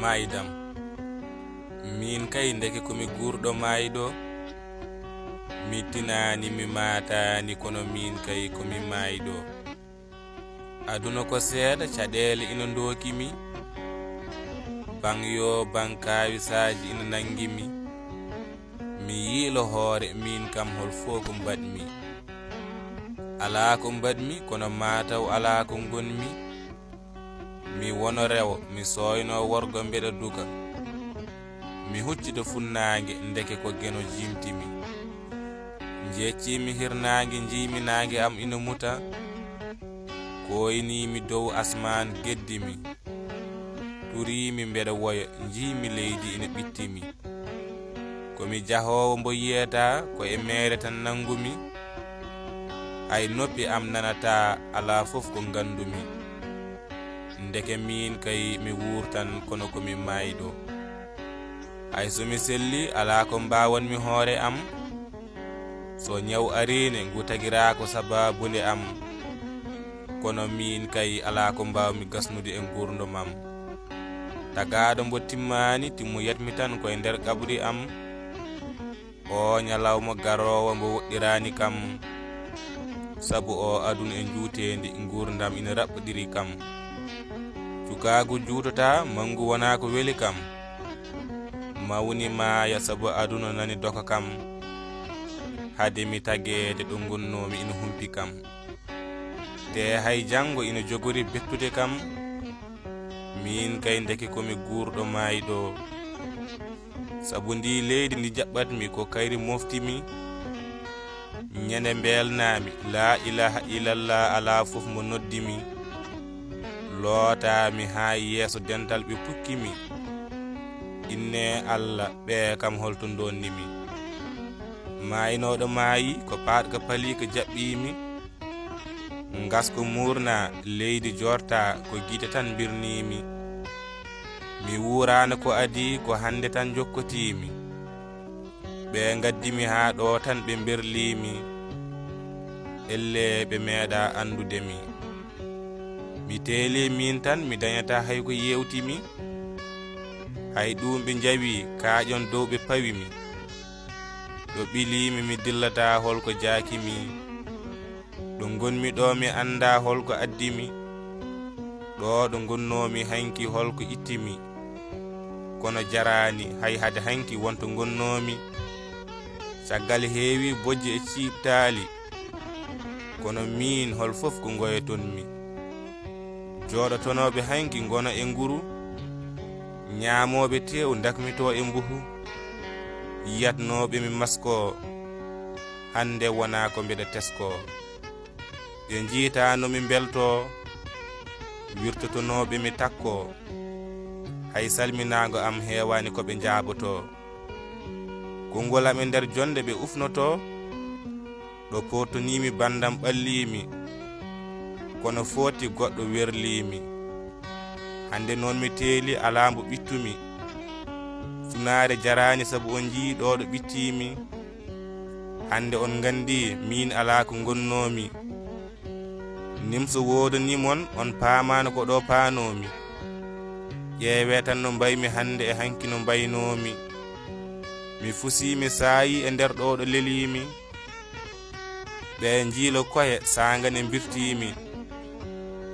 maydam min kay ndeke komi gurɗo mayɗo mi tinani mi matani kono min kay komi mayɗo aduna ko seeɗa caɗele ina dokimi bangyo bankawisaji ina nangimi mi yiilo hoore min kam hol fo ko mbaɗmi ala ko mbaɗmi kono mataw ala ko gonmi mi wono rewo mi soyno worgo mbeɗa duga mi huccita funnaange ndeke ko geno jimtimi jeccimi hirnaange jiimi naange am ina muta koynimi dow asman geddimi turimi mbeɗa woya jiimi leydi ina ɓittimi komi jahowo mbo yiyata ko e mere tan nangumi hay noppi am nanata ala fof ko gandumi ndeke min kay mi wurtan kono komi mayɗo hay somi selli ala ko mbawanmi hoore am so nyaw arine ngutagira ko sababunde am kono min kay ala ko mbawmi gasnude e gurdumam tagaɗo mbo timmani timmu yatmi tan koye nder qabri am o nyalawma garowo mbo woɗɗirani kam sabu o aduna e juutendi gurdam ina raɓɓodiri kam cukagu juutata mangu wona ko weli kam mawni maya sabu aduna nani doka kam hade mi tagede ɗo gonnomi ina humpi kam te hay jango ina jogori bettude kam min kay ndeke komi gurɗo mayɗo sabu ndi leydi ndi jaɓɓatmi ko kayri moftimi ñande belnami la ilaha illallah ala fof mo noddimi lootami ha yeeso dental ɓe pukkimi inne Allah ɓe kam holto donnimi maynoɗo maayi ko paɗka pali ko jaɓɓimi gasko murna leydi jorta ko guite tan birnimi mi wurana ko adi ko hande tan jokkotimi ɓe gaddimi ha ɗo tan ɓe berlimi elle ɓe meeɗa andudemi mi teeli min tan mi dañata hay ko yewtimi hay ɗum ɓe jawi kaaƴon dow ɓe pawimi ɗo ɓilimi mi dillata holko jakimi ɗo gonmi ɗo mi anda holko addimi ɗo ɗo gonnomi hanki holko ittimi kono jarani hay hade hanki wonto gonnomi caggal heewi bojji e ciɓtali kono min hol fof ko goyetonmi joɗotonoɓe hanki gona e nguru ñaamoɓe tew dakmito e mbuhu yiyatnoɓe mi masko hande wona ko mbeɗa tesko ɓe jiitano mi belto wirtotonoɓe mi takko hay salminago am hewani ko ɓe jaaboto konngol am e nder jonde ɓe ufnoto ɗo portonimi bandam ɓallimi kono foti goɗɗo werlimi hande noon mi teeli ala mbo ɓittumi funare jarani sabu on jii ɗo ɗo ɓittimi hande on gandi min ala ko gonnomi nimso wodanimon on paamano ko ɗo paanomi ƴeewe tan no mbaymi hande e hanki no mbaynomi mi fusimi saayi e nder ɗo ɗo lelimi ɓe jiilo koye sangane birtimi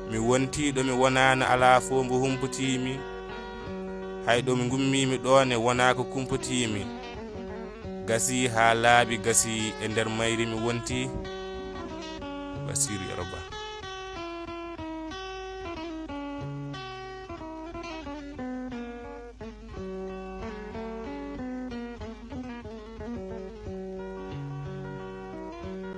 mi wontiɗo mi wonano ala fo mbo humputimi hayɗo mi gummimi ɗone wona ko kumputimi gasi ha laaɓi gasi e nder mayri mi wonti Basiru Yaroba.